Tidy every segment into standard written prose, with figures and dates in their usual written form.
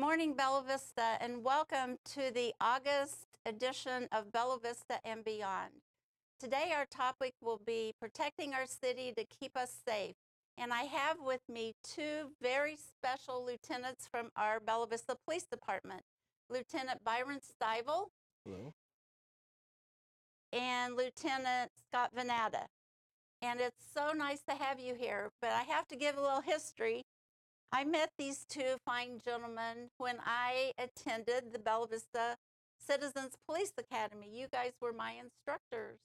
morning, Bella Vista, and welcome to the August edition of Bella Vista and Beyond. Today, our topic will be protecting our city to keep us safe. And I have with me two very special lieutenants from our Bella Vista Police Department, Lieutenant Byron Stival Hello. and Lieutenant Scott Vanatta. And it's so nice to have you here, but I have to give a little history. I met these two fine gentlemen when I attended the Bella Vista Citizens Police Academy. You guys were my instructors.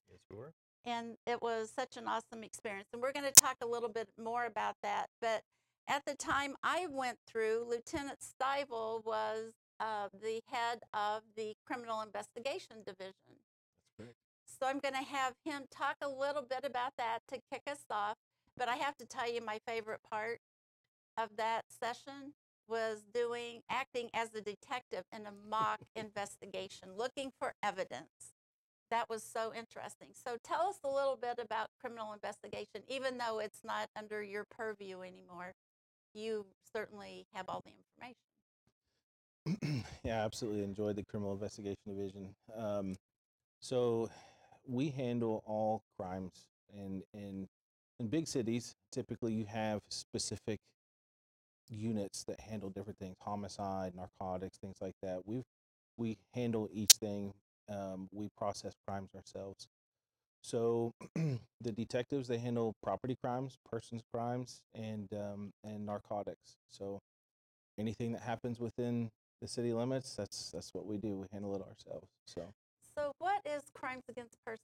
Yes, we were. And it was such an awesome experience. And we're going to talk a little bit more about that. But at the time I went through, Lieutenant Stival was the head of the Criminal Investigation Division. That's correct. So I'm going to have him talk a little bit about that to kick us off. But I have to tell you, my favorite part of that session was acting as a detective in a mock investigation, looking for evidence. That was so interesting. So tell us a little bit about criminal investigation, even though it's not under your purview anymore. You certainly have all the information. Yeah, I absolutely enjoyed the Criminal Investigation Division. So we handle all crimes, and in big cities, typically you have specific units that handle different things: homicide, narcotics, things like that. We handle each thing. We process crimes ourselves. So the detectives, they handle property crimes, persons crimes, and narcotics. So anything that happens within the city limits, that's what we do. We handle it ourselves. So what is crimes against persons?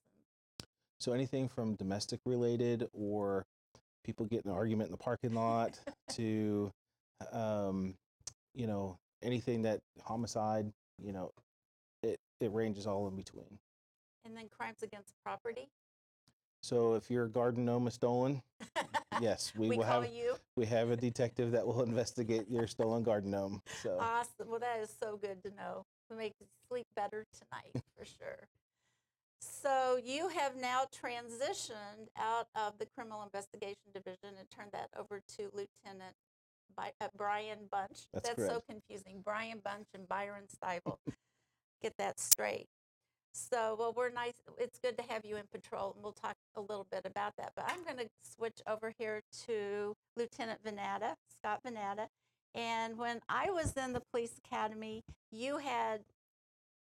So anything from domestic related, or people get in an argument in the parking lot, to um, anything that homicide, it ranges all in between. And then crimes against property? So if your garden gnome is stolen, yes, we call you. We have a detective that will investigate your stolen garden gnome. So awesome. Well, that is so good to know. It makes you sleep better tonight for sure. So you have now transitioned out of the Criminal Investigation Division and turned that over to Lieutenant Brian Bunch. That's so correct. confusing. Brian Bunch and Byron Stival. Get that straight. So, well, we're nice. It's good to have you in patrol, and we'll talk a little bit about that. But I'm going to switch over here to Lieutenant Vanatta, Scott Vanatta. And when I was in the police academy, you had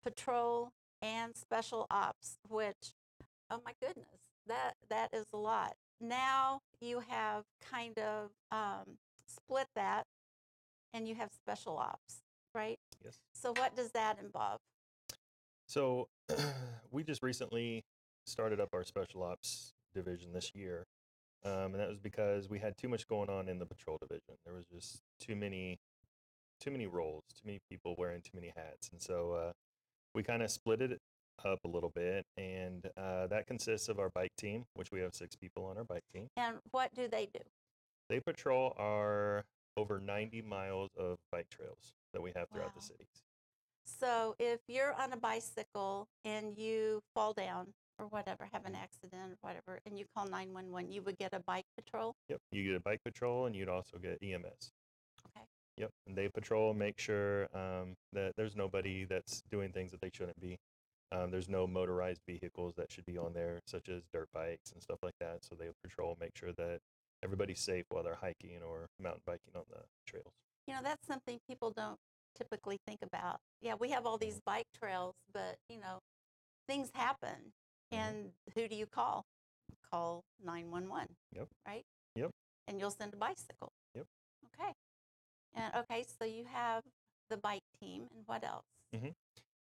patrol and special ops, which, oh my goodness, that is a lot. Now you have kind of split that, and you have special ops, right? Yes. So what does that involve? So we just recently started up our special ops division this year. And that was because we had too much going on in the patrol division. There was just too many roles, too many people wearing too many hats. And so we kind of split it up a little bit. And that consists of our bike team, which we have 6 people on our bike team. And what do they do? They patrol our over 90 miles of bike trails that we have throughout the cities. So if you're on a bicycle and you fall down or whatever, have an accident or whatever, and you call 911, you would get a bike patrol? Yep, you get a bike patrol, and you'd also get EMS. Okay. Yep, and they patrol, make sure that there's nobody that's doing things that they shouldn't be. There's no motorized vehicles that should be on there, such as dirt bikes and stuff like that. So they patrol, make sure that everybody's safe while they're hiking or mountain biking on the trails. You know, that's something people don't typically think about. Yeah, we have all these bike trails, but, things happen. And who do you call? Call 911. Yep. Right? Yep. And you'll send a bicycle. Yep. Okay. And okay, so you have the bike team, and what else? Mm-hmm.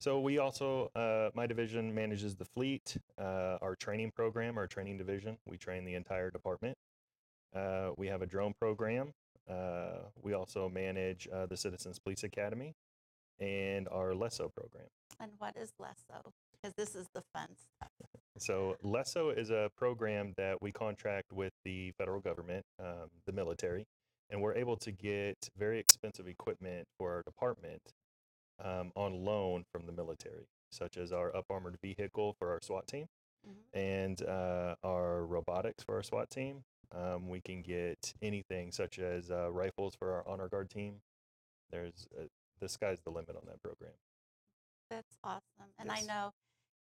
So we also, my division manages the fleet, our training program, our training division. We train the entire department. We have a drone program. We also manage the Citizens Police Academy and our LESO program. And what is LESO? Because this is the fun stuff. So LESO is a program that we contract with the federal government, the military, and we're able to get very expensive equipment for our department on loan from the military, such as our up-armored vehicle for our SWAT team and our robotics for our SWAT team. We can get anything such as rifles for our honor guard team, there's the sky's the limit on that program. That's awesome. And I Yes. know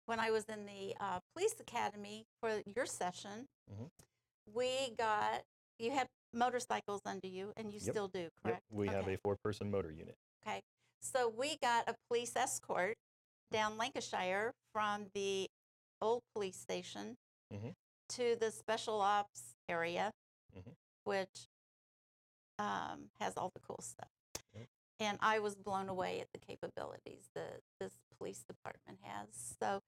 when I was in the police academy for your session, Mhm. you had motorcycles under you, and you Yep. still do, Yep. correct? We have a 4-person motor unit. Okay. So we got a police escort down Lancashire from the old police station Mhm. to the special ops area, Mhm. which has all the cool stuff. Yep. And I was blown away at the capabilities that this police department has. So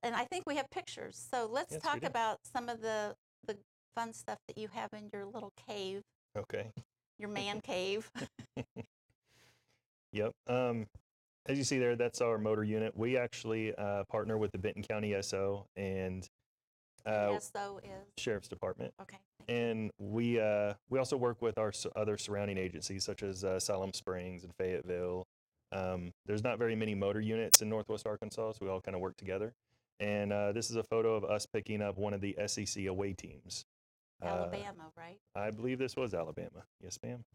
and I think we have pictures. So let's Yes, we talk do. about some of the fun stuff that you have in your little cave, Okay. your man cave. Yep. As you see there, that's our motor unit. We actually partner with the Benton County SO and SO is? Sheriff's Department. Okay. And we also work with our other surrounding agencies, such as Siloam Springs and Fayetteville. There's not very many motor units in Northwest Arkansas, so we all kind of work together. And this is a photo of us picking up one of the SEC away teams. Alabama, right? I believe this was Alabama. Yes, ma'am.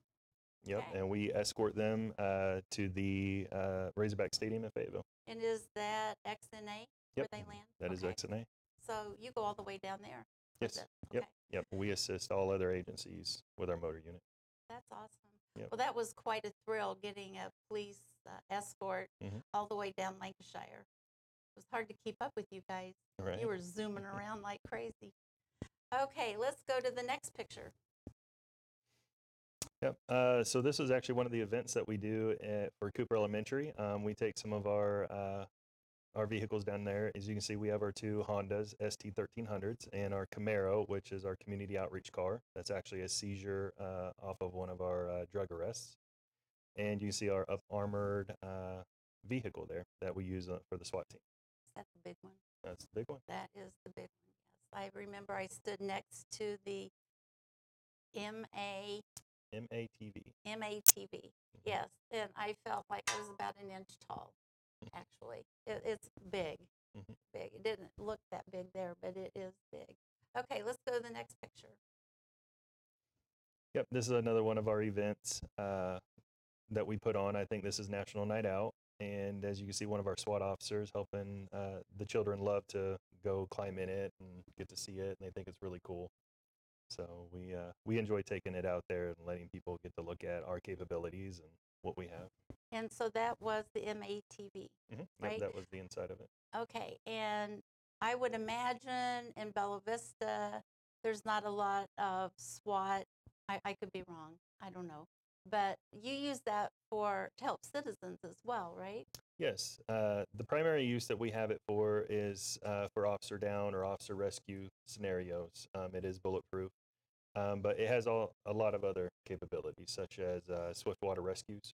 Yep. Okay. And we escort them to the Razorback Stadium in Fayetteville. And is that XNA where Yep. they land? That is Okay. XNA. So you go all the way down there? Yes. Okay. Yep. Yep. We assist all other agencies with our motor unit. That's awesome. Yep. Well, that was quite a thrill getting a police escort Mhm. all the way down Lancashire. It was hard to keep up with you guys. Right. You were zooming around like crazy. Okay, let's go to the next picture. Yep. So this is actually one of the events that we do for Cooper Elementary. We take some of our vehicles down there. As you can see, we have our 2 Hondas ST1300s and our Camaro, which is our community outreach car. That's actually a seizure off of one of our drug arrests. And you can see our armored vehicle there that we use for the SWAT team. Is that the big one? That's the big one. That is the big one, yes. I remember I stood next to the MATV. MATV, yes, and I felt like I was about an inch tall, actually. It's big, Mhm. big. It didn't look that big there, but it is big. Okay, let's go to the next picture. Yep, this is another one of our events that we put on. I think this is National Night Out. And as you can see, one of our SWAT officers helping the children love to go climb in it and get to see it, and they think it's really cool. So we enjoy taking it out there and letting people get to look at our capabilities and what we have. And so that was the MATV, Yep, right? that was the inside of it. Okay, and I would imagine in Bella Vista, there's not a lot of SWAT. I could be wrong. I don't know. But you use that to help citizens as well, right? Yes, the primary use that we have it for is for officer down or officer rescue scenarios. It is bulletproof, but it has a lot of other capabilities, such as swift water rescues.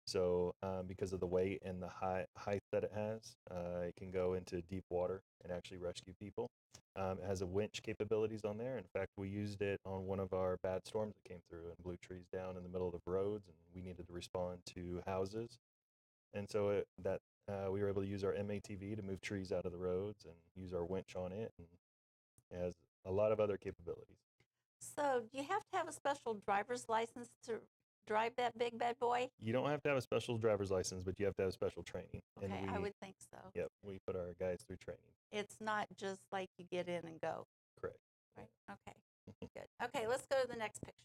So because of the weight and the height that it has, it can go into deep water and actually rescue people. It has a winch capabilities on there. In fact, we used it on one of our bad storms that came through and blew trees down in the middle of the roads, and we needed to respond to houses. And so we were able to use our MATV to move trees out of the roads and use our winch on it, and it has a lot of other capabilities. So do you have to have a special driver's license to drive that big bad boy? You don't have to have a special driver's license, but you have to have special training. Okay, And I would think so. Yep, we put our guys through training. It's not just like you get in and go. Correct. Right? Okay, good. Okay, let's go to the next picture.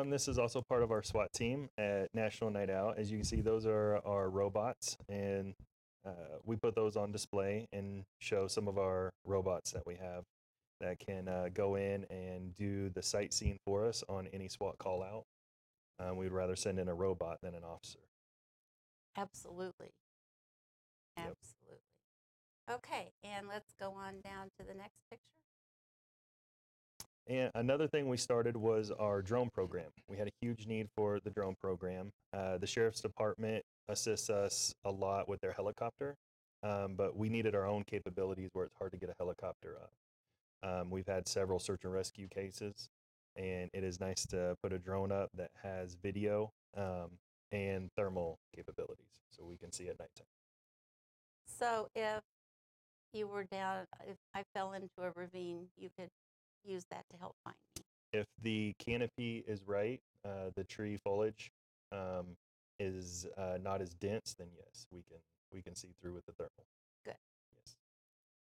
This is also part of our SWAT team at National Night Out. As you can see, those are our robots, and we put those on display and show some of our robots that we have that can go in and do the sightseeing for us on any SWAT call out. We'd rather send in a robot than an officer. Absolutely. Yep. Absolutely. Okay, and let's go on down to the next picture. And another thing we started was our drone program. We had a huge need for the drone program. The Sheriff's Department assists us a lot with their helicopter, but we needed our own capabilities where it's hard to get a helicopter up. We've had several search and rescue cases, and it is nice to put a drone up that has video and thermal capabilities, so we can see at nighttime. So if you were down, if I fell into a ravine, you could use that to help find me. If the canopy is right, the tree foliage is not as dense, then yes, we can see through with the thermal. Good. Yes.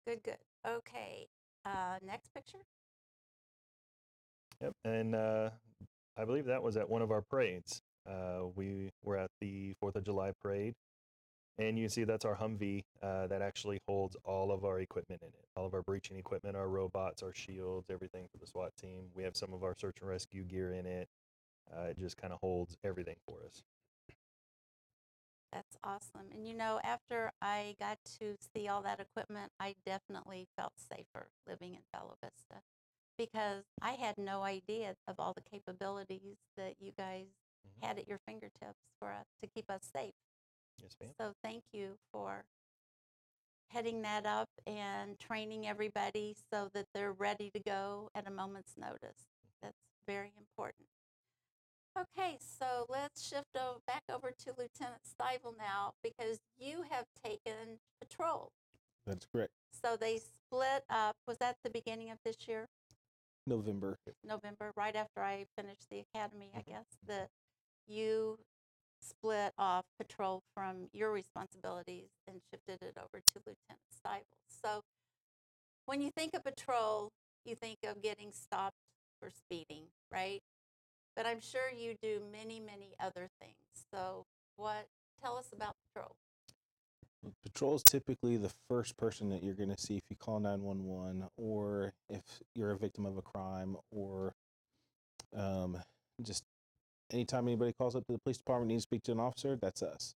Good, good. Okay. Next picture. Yep. And I believe that was at one of our parades. We were at the 4th of July parade, and you can see that's our Humvee that actually holds all of our equipment in it, all of our breaching equipment, our robots, our shields, everything for the SWAT team. We have some of our search and rescue gear in it. It just kind of holds everything for us. That's awesome. And you know, after I got to see all that equipment, I definitely felt safer living in Bella Vista because I had no idea of all the capabilities that you guys had at your fingertips for us to keep us safe. Yes, ma'am. So thank you for heading that up and training everybody so that they're ready to go at a moment's notice. That's very important. Okay, so let's shift back over to Lieutenant Stival now because you have taken patrol. That's correct. So they split up. Was that the beginning of this year? November. November, right after I finished the academy, I guess. You split off patrol from your responsibilities and shifted it over to Lieutenant Stival. So when you think of patrol, you think of getting stopped for speeding, right? But I'm sure you do many, many other things. So tell us about patrol. Patrol is typically the first person that you're going to see if you call 911 or if you're a victim of a crime or just anytime anybody calls up to the police department needs to speak to an officer, that's us.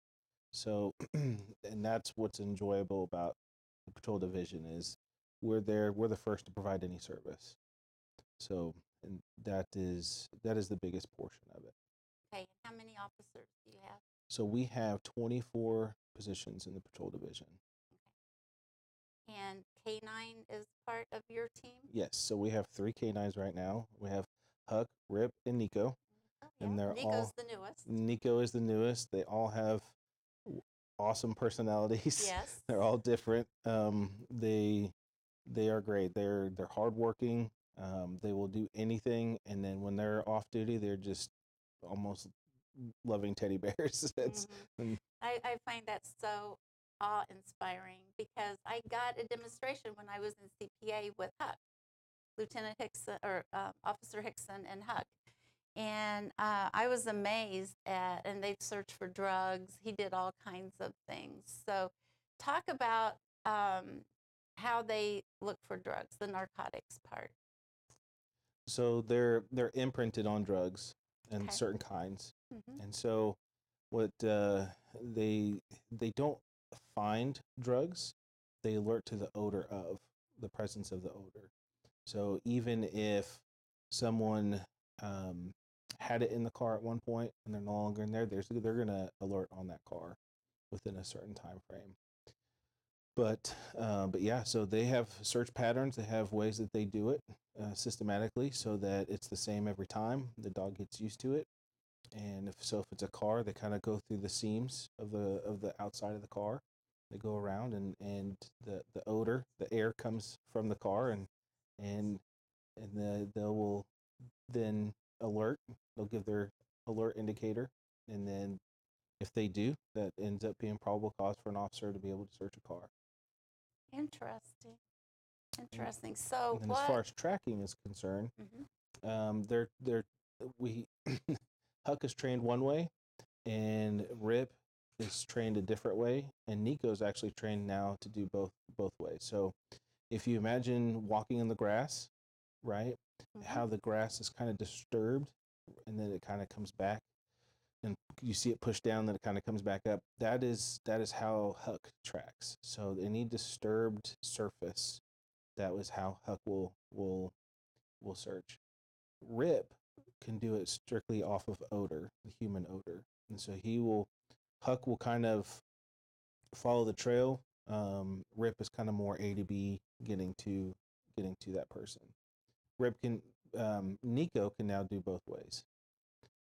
So, and that's what's enjoyable about the patrol division is we're the first to provide any service. So, and that is the biggest portion of it. Okay, and how many officers do you have? So we have 24 positions in the patrol division. Okay. And K9 is part of your team? Yes, so we have 3 K9s right now. We have Huck, Rip, and Nico. Oh, And yeah. they're Nico's the newest. Nico is the newest. They all have awesome personalities. Yes. They're all different. They are great. They're hardworking. They will do anything, and then when they're off duty, they're just almost loving teddy bears. I find that so awe-inspiring because I got a demonstration when I was in CPA with Huck, Lieutenant Hickson, or Officer Hickson and Huck. And I was amazed and they'd search for drugs. He did all kinds of things. So talk about how they look for drugs, the narcotics part. So they're imprinted on drugs and Okay. certain kinds. Mm-hmm. And so what they don't find drugs, they alert to the odor of the presence of the odor. So even if someone had it in the car at one point and they're no longer in there, they're going to alert on that car within a certain time frame. But yeah, so they have search patterns. They have ways that they do it systematically so that it's the same every time. The dog gets used to it. And if it's a car, they kind of go through the seams of the outside of the car. They go around and the odor, the air comes from the car and they will then alert. They'll give their alert indicator, and then if they do, that ends up being probable cause for an officer to be able to search a car. Interesting. Interesting. So And then as far as tracking is concerned, we Huck is trained one way, and Rip is trained a different way, and Nico's actually trained now to do both ways. So if you imagine walking in the grass, right? How the grass is kind of disturbed and then it kind of comes back and you see it push down, then it kind of comes back up. That is how Huck tracks. So any disturbed surface, that was how Huck will search. Rip can do it strictly off of odor, the human odor. And so Huck will kind of follow the trail. Rip is kind of more A to B, getting to that person. Nico can now do both ways.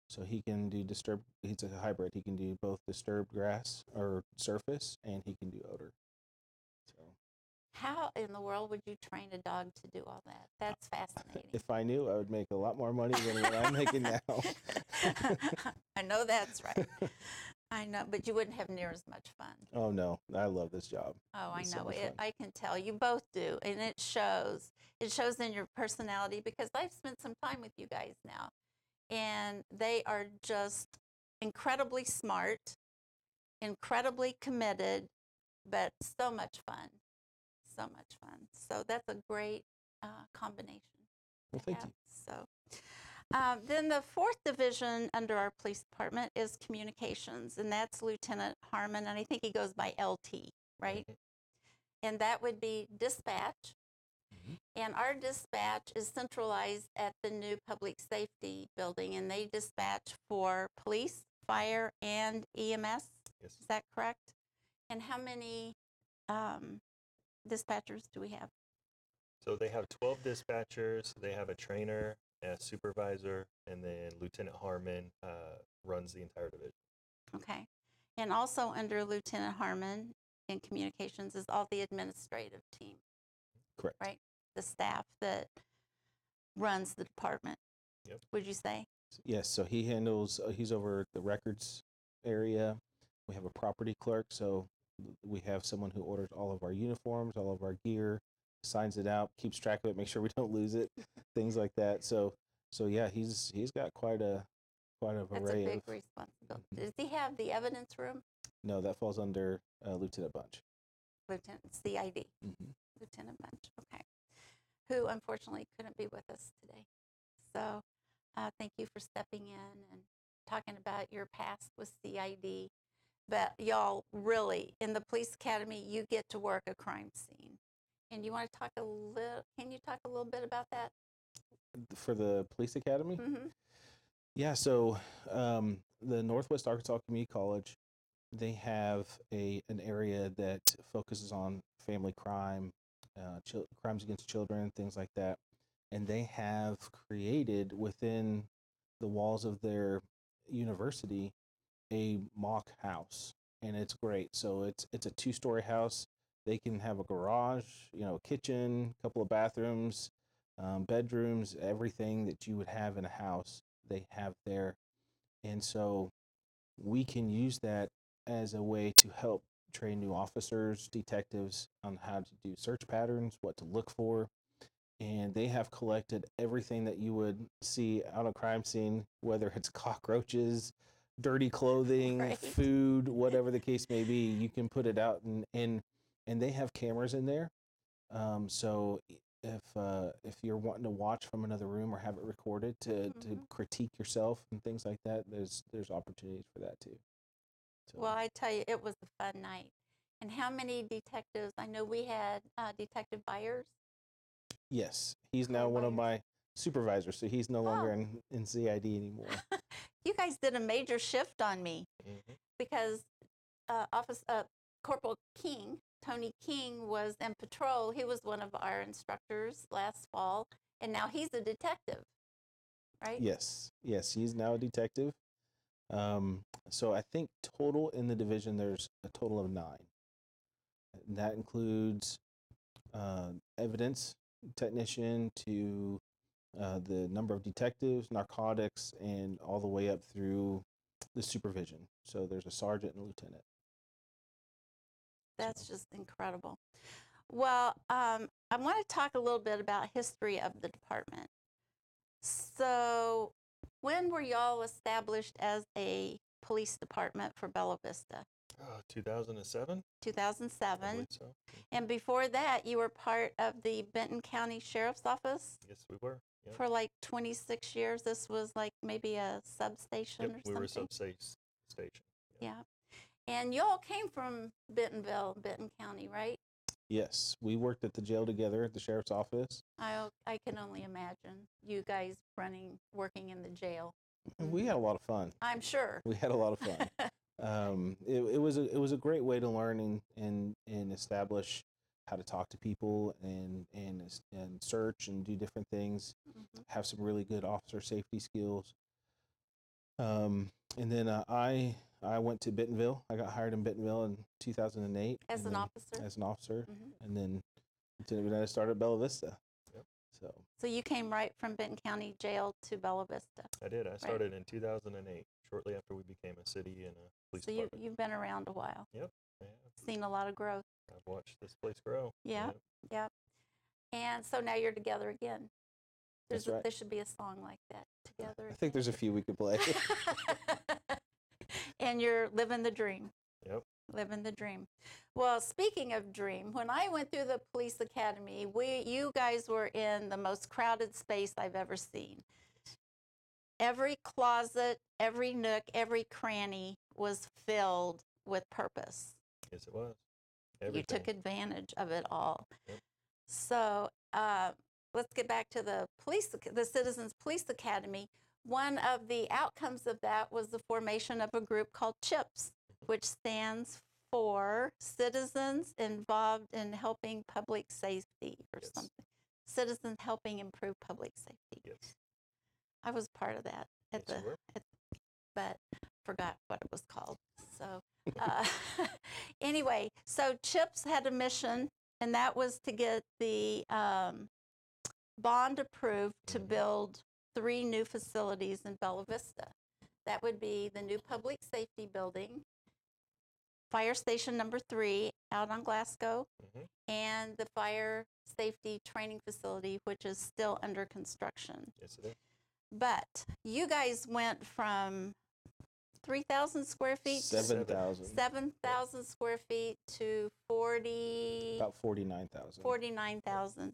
So he can do he's a hybrid. He can do both disturbed grass or surface, and he can do odor. So How in the world would you train a dog to do all that? That's fascinating. If I knew, I would make a lot more money than what I'm making now. I know that's right. I know, but you wouldn't have near as much fun. Oh no, I love this job. Oh, I It's so know much it. fun. I can tell you both do, and it shows. It shows in your personality because I've spent some time with you guys now, and they are just incredibly smart, incredibly committed, but so much fun. So much fun. So that's a great combination. Well, to thank have. you. So then the fourth division under our police department is communications, and that's Lieutenant Harmon, and I think he goes by LT, right? And that would be dispatch. And our dispatch is centralized at the new public safety building, and they dispatch for police, fire, and EMS. Yes. Is that correct? And how many dispatchers do we have? So they have 12 dispatchers. They have a trainer, a supervisor, and then Lieutenant Harmon runs the entire division. Okay. And also under Lieutenant Harmon in communications is all the administrative team, Correct. right? The staff that runs the department. Yep. Would you say? Yes, so he handles, he's over the records area. We have a property clerk, so we have someone who orders all of our uniforms, all of our gear, signs it out, keeps track of it, make sure we don't lose it, things like that. So yeah, he's got quite a That's array a big of. responsibility. Does he have the evidence room? No, that falls under Lieutenant Bunch. Lieutenant CID. Mm-hmm. Lieutenant Bunch. Okay. Who unfortunately couldn't be with us today. So thank you for stepping in and talking about your past with CID. But y'all really, in the police academy, you get to work a crime scene. And you want to talk a little, can you talk a little bit about that? For the police academy? Mm-hmm. Yeah, so the Northwest Arkansas Community College, they have an area that focuses on family crime, crimes against children, things like that. And they have created within the walls of their university a mock house, and it's great. So it's a 2-story house. They can have a garage, a kitchen, a couple of bathrooms, bedrooms, everything that you would have in a house, they have there. And so we can use that as a way to help train new officers, detectives on how to do search patterns, what to look for. And they have collected everything that you would see on a crime scene, whether it's cockroaches, dirty clothing, Right. food, whatever the case may be. You can put it out, and they have cameras in there. So if you're wanting to watch from another room or have it recorded to critique yourself and things like that, there's opportunities for that too. So. Well, I tell you, it was a fun night. And how many detectives? I know we had Detective Byers. Yes, he's now one of my supervisors, so he's no longer in CID anymore. You guys did a major shift on me because Corporal King, Tony King, was in patrol. He was one of our instructors last fall, and now he's a detective, right? Yes, he's now a detective. So I think total in the division, there's a total of 9. And that includes evidence technician to the number of detectives, narcotics, and all the way up through the supervision. So there's a sergeant and a lieutenant. That's just incredible. Well, I want to talk a little bit about history of the department. So when were y'all established as a police department for Bella Vista? 2007? 2007. I believe so. And before that, you were part of the Benton County Sheriff's Office Yes, we were. Yep. for like 26 years. This was like maybe a substation or something. We were a substation. Yeah. And y'all came from Bentonville, Benton County, right? Yes, we worked at the jail together at the sheriff's office. I can only imagine you guys working in the jail. We had a lot of fun. I'm sure. We had a lot of fun. It was a great way to learn and establish how to talk to people and search and do different things. Have some really good officer safety skills. And then I went to Bentonville. I got hired in Bentonville in 2008 As an officer? As an officer, and then Then I started at Bella Vista. Yep. So you came right from Benton County Jail to Bella Vista. I did. I started in 2008, shortly after we became a city and a police So department. you've been around a while. Yep. I have. Seen a lot of growth. I've watched this place grow. Yeah. Yep. And so now you're together again. That's right. There should be a song like that, together. I think there's a few we could play. And you're living the dream. Yep. Living the dream. Well, speaking of dream, when I went through the police academy, you guys were in the most crowded space I've ever seen. Every closet, every nook, every cranny was filled with purpose. Yes, it was. Everything. You took advantage of it all. Yep. So let's get back to the Citizens Police Academy. One of the outcomes of that was the formation of a group called CHIPS, which stands for Citizens Involved in Helping Public Safety or Yes. something. Citizens Helping Improve Public Safety. Yes. I was part of that Yes, you were. but forgot what it was called. So anyway, so CHIPS had a mission, and that was to get the bond approved to build 3 new facilities in Bella Vista. That would be the new public safety building, fire station number 3 out on Glasgow, and the fire safety training facility, which is still under construction. Yes, it is. But you guys went from 3,000 square feet, 7,000. 7,000 square feet to About 49,000. 49,000.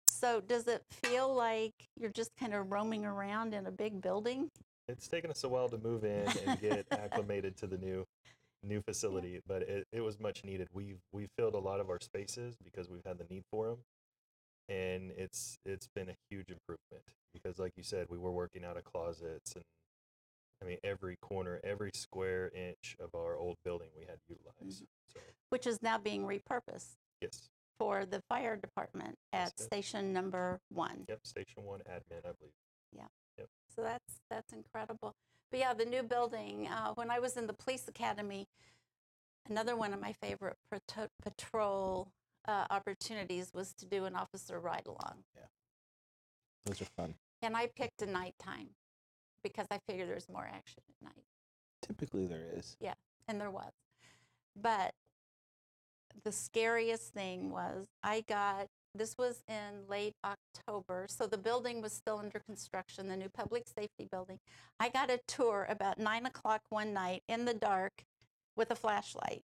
So does it feel like you're just kind of roaming around in a big building? It's taken us a while to move in and get acclimated to the new facility, but it was much needed. We've filled a lot of our spaces because we've had the need for them, and it's been a huge improvement because, like you said, we were working out of closets, and I mean every corner, every square inch of our old building we had to utilize. So Which is now being repurposed yes, for the fire department at Yes, it is. station number 1. yep, Station 1 admin, I believe. So that's incredible. But yeah, the new building, when I was in the police academy, another one of my favorite patrol opportunities was to do an officer ride along. Yeah. Those are fun. And I picked a nighttime because I figured there's more action at night. Typically there is. Yeah, and there was. But the scariest thing was this was in late October, so the building was still under construction, the new public safety building. I got a tour about 9 o'clock one night in the dark with a flashlight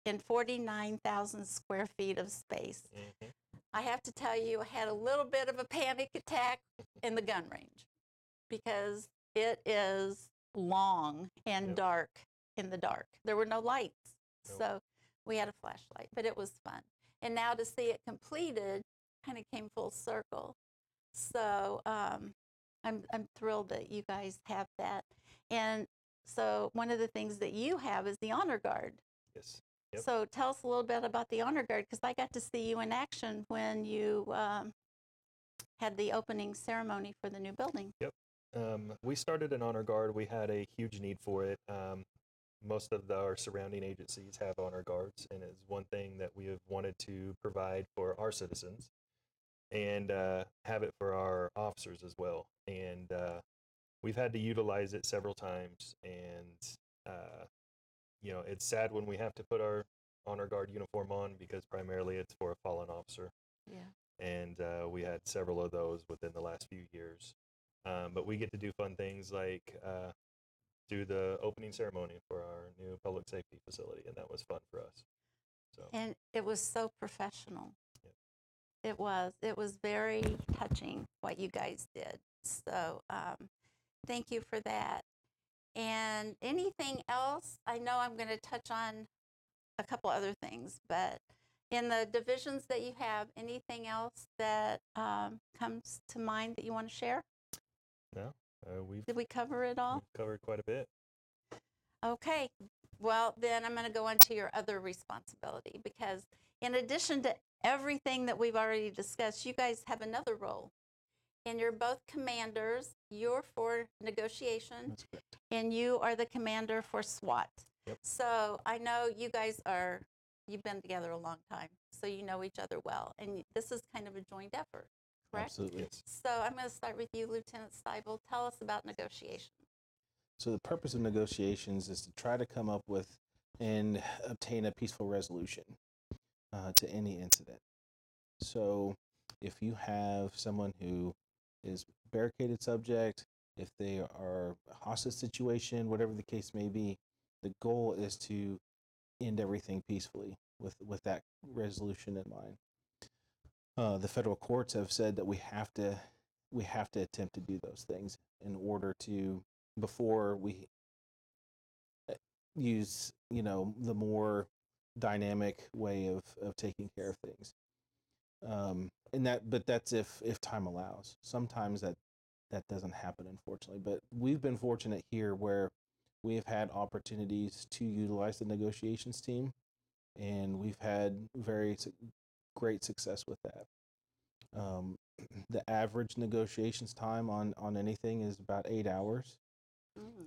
in 49,000 square feet of space. I have to tell you, I had a little bit of a panic attack in the gun range because it is long and dark in the dark. There were no lights, so we had a flashlight, but it was fun. And now to see it completed kind of came full circle. So I'm thrilled that you guys have that. And so one of the things that you have is the Honor Guard. Yes. Yep. So tell us a little bit about the Honor Guard, because I got to see you in action when you had the opening ceremony for the new building. Yep. We started an Honor Guard. We had a huge need for it. Most of our surrounding agencies have Honor Guards, and it's one thing that we have wanted to provide for our citizens and have it for our officers as well. And we've had to utilize it several times, and it's sad when we have to put our Honor Guard uniform on because primarily it's for a fallen officer. Yeah. And we had several of those within the last few years. But we get to do fun things like do the opening ceremony for our new public safety facility, and that was fun for us. So. And it was so professional. Yep. It was very touching what you guys did. So thank you for that. And anything else? I know I'm going to touch on a couple other things, but in the divisions that you have, anything else that comes to mind that you want to share? No, Did we cover it all? we've covered quite a bit. Okay. Well, then I'm going to go on to your other responsibility, because in addition to everything that we've already discussed, you guys have another role. And you're both commanders. You're for negotiation, That's correct. and you are the commander for SWAT. Yep. So I know you guys you've been together a long time. so you know each other well. And this is kind of a joint effort, correct? Absolutely. Yes. So I'm going to start with you, Lieutenant Stival. Tell us about negotiations. So the purpose of negotiations is to try to come up with and obtain a peaceful resolution to any incident. So if you have someone who is barricaded subject, if they are a hostage situation, whatever the case may be, the goal is to end everything peacefully with that resolution in mind. The federal courts have said that we have to attempt to do those things in order to, before we use the more dynamic way of taking care of things. But that's if time allows. Sometimes that doesn't happen, unfortunately. But we've been fortunate here where we have had opportunities to utilize the negotiations team, and we've had very great success with that. The average negotiations time on anything is about 8 hours,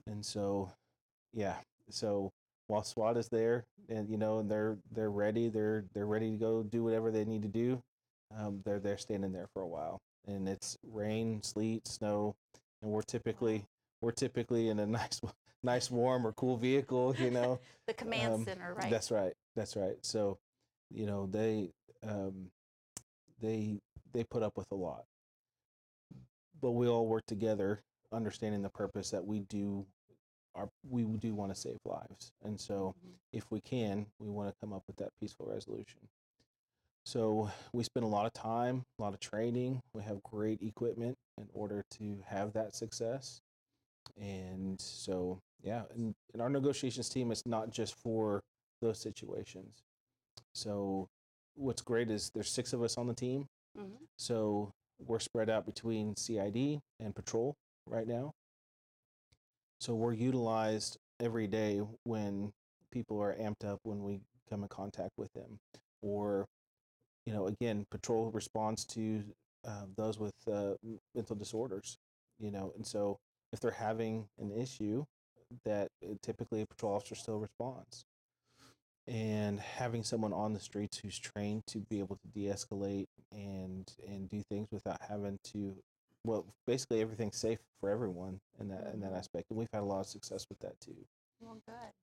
and so yeah. So while SWAT is there, and and they're ready, they're ready to go do whatever they need to do. They're standing there for a while, and it's rain, sleet, snow, and we're typically in a nice warm or cool vehicle. The command center, right? That's right. That's right. So, they they put up with a lot, but we all work together, understanding the purpose that we do want to save lives. And so if we can, we want to come up with that peaceful resolution. So we spend a lot of time, a lot of training. We have great equipment in order to have that success. And so, yeah, and our negotiations team is not just for those situations. So what's great is there's 6 of us on the team. So we're spread out between CID and patrol right now. So we're utilized every day when people are amped up, when we come in contact with them. Or, again, patrol responds to those with mental disorders, and so if they're having an issue, that typically a patrol officer still responds. And having someone on the streets who's trained to be able to de-escalate and do things without having to, well, basically everything's safe for everyone in that aspect, and we've had a lot of success with that too. Well, good.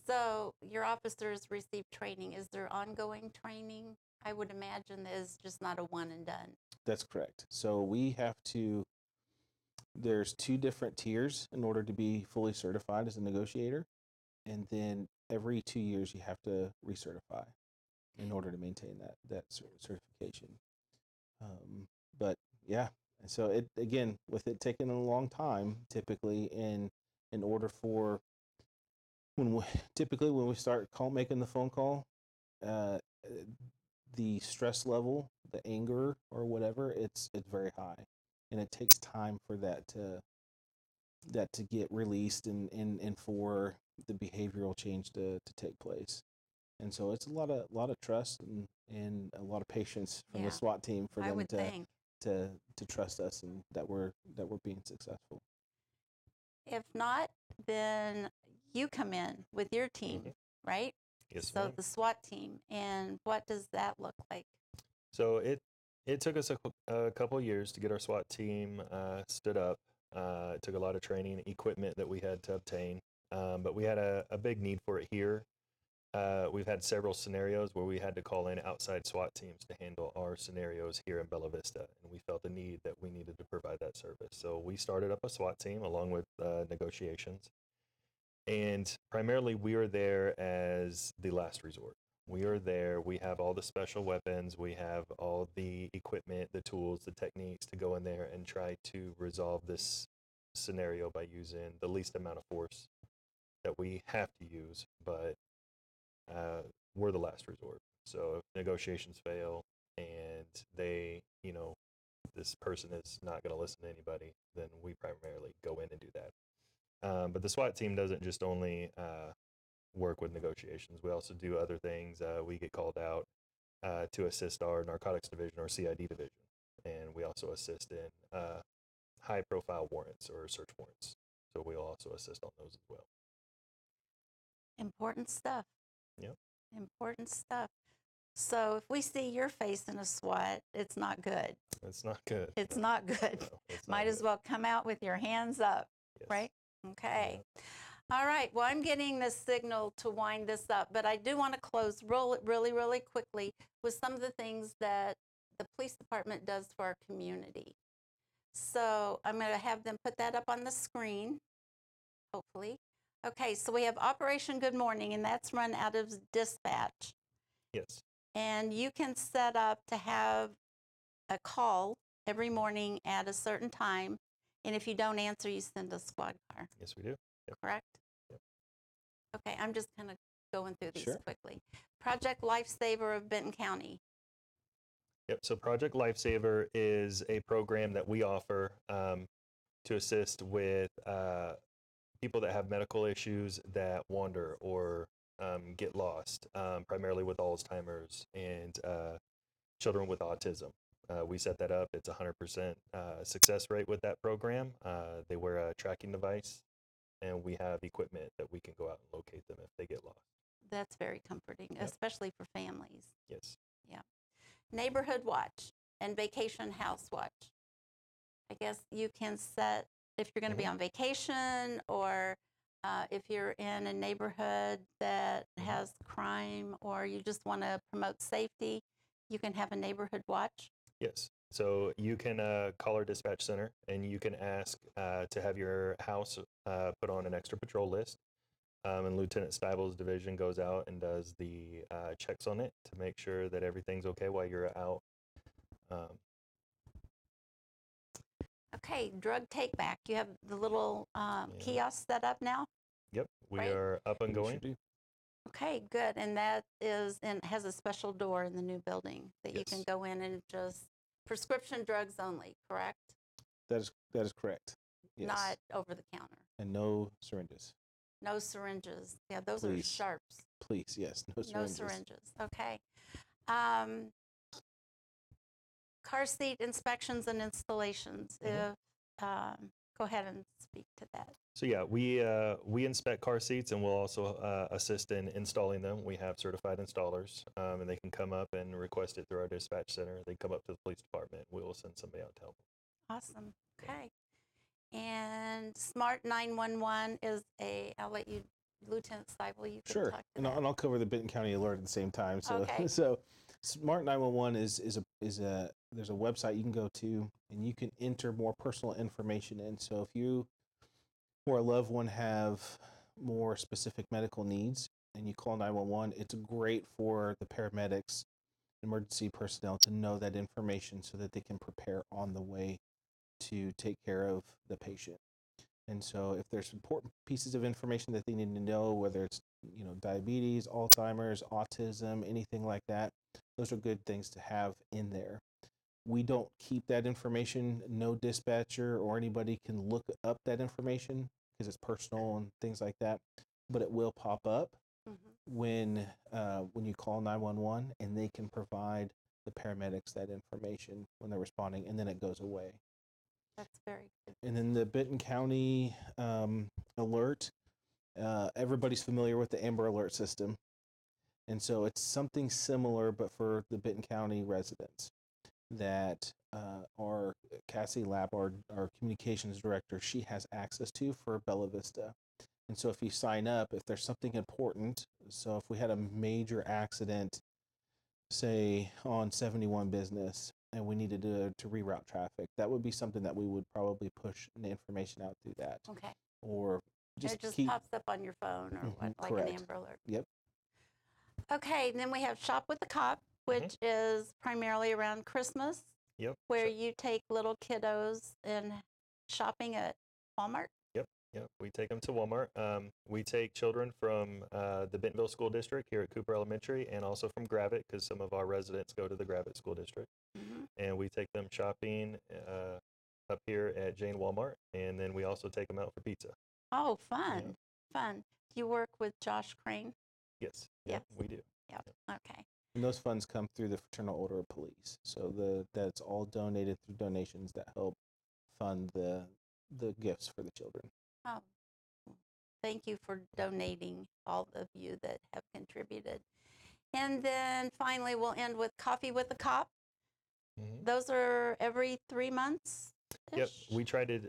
So your officers receive training. Is there ongoing training? I would imagine there's just not a one and done. that's correct. So there's 2 different tiers in order to be fully certified as a negotiator, and then every 2 years you have to recertify in order to maintain that certification. But yeah, so it, again, with it taking a long time, typically in order for when we start making the phone call, the stress level, the anger or whatever, it's very high, and it takes time for that to get released and for the behavioral change to take place. And so it's a lot of trust and a lot of patience from the SWAT team for them to trust us and that we're being successful. If not, then you come in with your team, right? Yes, So ma'am. the SWAT team, and what does that look like? So it took us a couple of years to get our SWAT team stood up. It took a lot of training and equipment that we had to obtain, but we had a big need for it here. We've had several scenarios where we had to call in outside SWAT teams to handle our scenarios here in Bella Vista, and we felt the need that we needed to provide that service. So we started up a SWAT team along with negotiations, and primarily we are there as the last resort. We are there. We have all the special weapons. We have all the equipment, the tools, the techniques to go in there and try to resolve this scenario by using the least amount of force that we have to use, but we're the last resort. So if negotiations fail and this person is not going to listen to anybody, then we primarily go in and do that. But the SWAT team doesn't just only work with negotiations. We also do other things. We get called out to assist our narcotics division or CID division. And we also assist in high-profile warrants or search warrants. So we'll also assist on those as well. Important stuff. Yep. Important stuff. So if we see your face in a sweat, it's not good. It's not good. It's not good. No, it's not Might as good. well come out with your hands up, Yes. right? Okay. All right. Well, I'm getting the signal to wind this up, but I do want to close really, really quickly with some of the things that the police department does for our community. So I'm going to have them put that up on the screen, hopefully. Okay, so we have Operation Good Morning, and that's run out of dispatch. Yes. And you can set up to have a call every morning at a certain time. And if you don't answer, you send a squad car, Yes, we do. Yep. correct? Yep. Okay, I'm just kind of going through these Sure. quickly. Project Lifesaver of Benton County. Yep. So Project Lifesaver is a program that we offer to assist with people that have medical issues that wander or get lost, primarily with Alzheimer's and children with autism. We set that up. It's 100% success rate with that program. They wear a tracking device, and we have equipment that we can go out and locate them if they get lost. That's very comforting, Yep. especially for families. Yes. Neighborhood Watch and Vacation House Watch. I guess you can set if you're going to be on vacation or if you're in a neighborhood that has crime or you just want to promote safety, you can have a neighborhood watch. Yes. So you can call our dispatch center and you can ask to have your house put on an extra patrol list. And Lieutenant Stival's division goes out and does the checks on it to make sure that everything's okay while you're out. Okay, drug take back. You have the little kiosk set up now. Yep, we Right. are up and We going. sure do. Okay, good. And that is and has a special door in the new building that you can Yes. go in and just prescription drugs only, correct? That is correct. Yes. Not over the counter. And no syringes. No syringes. Yeah, those Please. are sharps. Please, yes, no No syringes. syringes. Okay. Car seat inspections and installations. If go ahead and speak to that. So yeah, we inspect car seats and we'll also assist in installing them. We have certified installers, and they can come up and request it through our dispatch center. They come up to the police department. We will send somebody out to help them. Awesome. Okay. And Smart 911 is I'll let you, Lieutenant Stival, you can Sure, talk to and that. I'll cover the Benton County Alert at the same time. So, Okay. so Smart 911 is a there's a website you can go to and you can enter more personal information in. So if you or a loved one have more specific medical needs and you call 911, it's great for the paramedics, emergency personnel to know that information so that they can prepare on the way to take care of the patient. And so if there's important pieces of information that they need to know, whether it's, diabetes, Alzheimer's, autism, anything like that, those are good things to have in there. We don't keep that information. No dispatcher or anybody can look up that information because it's personal and things like that. But it will pop up when you call 911, and they can provide the paramedics that information when they're responding, and then it goes away. That's very good. And then the Benton County alert, everybody's familiar with the Amber Alert system. And so it's something similar, but for the Benton County residents that our Cassie Lab, our communications director, she has access to for Bella Vista. And so if you sign up, if there's something important, so if we had a major accident, say on 71 Business, and we needed to reroute traffic, that would be something that we would probably push the information out through that. Okay. Or just It just keep, pops up on your phone or what, like correct. an Amber Alert. Yep. Okay, then we have Shop with the Cop, which is primarily around Christmas, Yep. where you take little kiddos and shopping at Walmart. Yep, we take them to Walmart. We take children from the Bentonville School District here at Cooper Elementary and also from Gravette because some of our residents go to the Gravette School District. And we take them shopping up here at Jane Walmart, and then we also take them out for pizza. Oh, fun, fun. Do you work with Josh Crane? Yes. Yes. We do. Yep. Okay. And those funds come through the Fraternal Order of Police. So that's all donated through donations that help fund the gifts for the children. Oh, thank you for donating, all of you that have contributed. And then finally, we'll end with Coffee with a Cop. Mhm. Those are every 3 months. Yep, we try to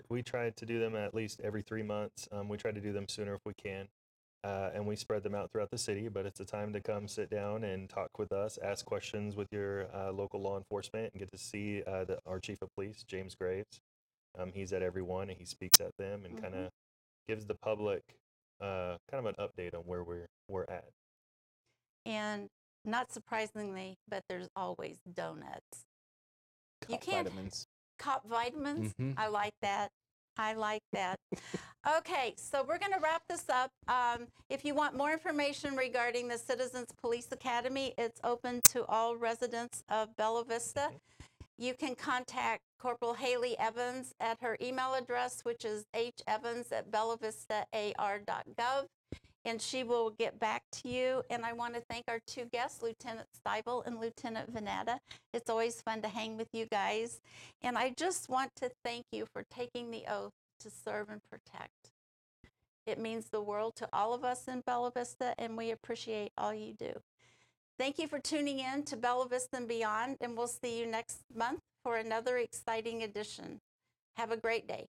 do them at least every 3 months. We try to do them sooner if we can, and we spread them out throughout the city. But it's a time to come sit down and talk with us, ask questions with your local law enforcement, and get to see our chief of police, James Graves. He's at every one, and he speaks at them and kind of gives the public kind of an update on where we're at. And not surprisingly, but there's always donuts. You Cop can't vitamins. Cop vitamins. Mhm. I like that. I like that. Okay, so we're going to wrap this up. If you want more information regarding the Citizens Police Academy, it's open to all residents of Bella Vista. You can contact Corporal Haley Evans at her email address, which is hevans@bellavista.ar.gov, and she will get back to you. And I want to thank our two guests, Lieutenant Stival and Lieutenant Vanatta. It's always fun to hang with you guys. And I just want to thank you for taking the oath to serve and protect. It means the world to all of us in Bella Vista, and we appreciate all you do. Thank you for tuning in to Bella Vista and Beyond, and we'll see you next month for another exciting edition. Have a great day.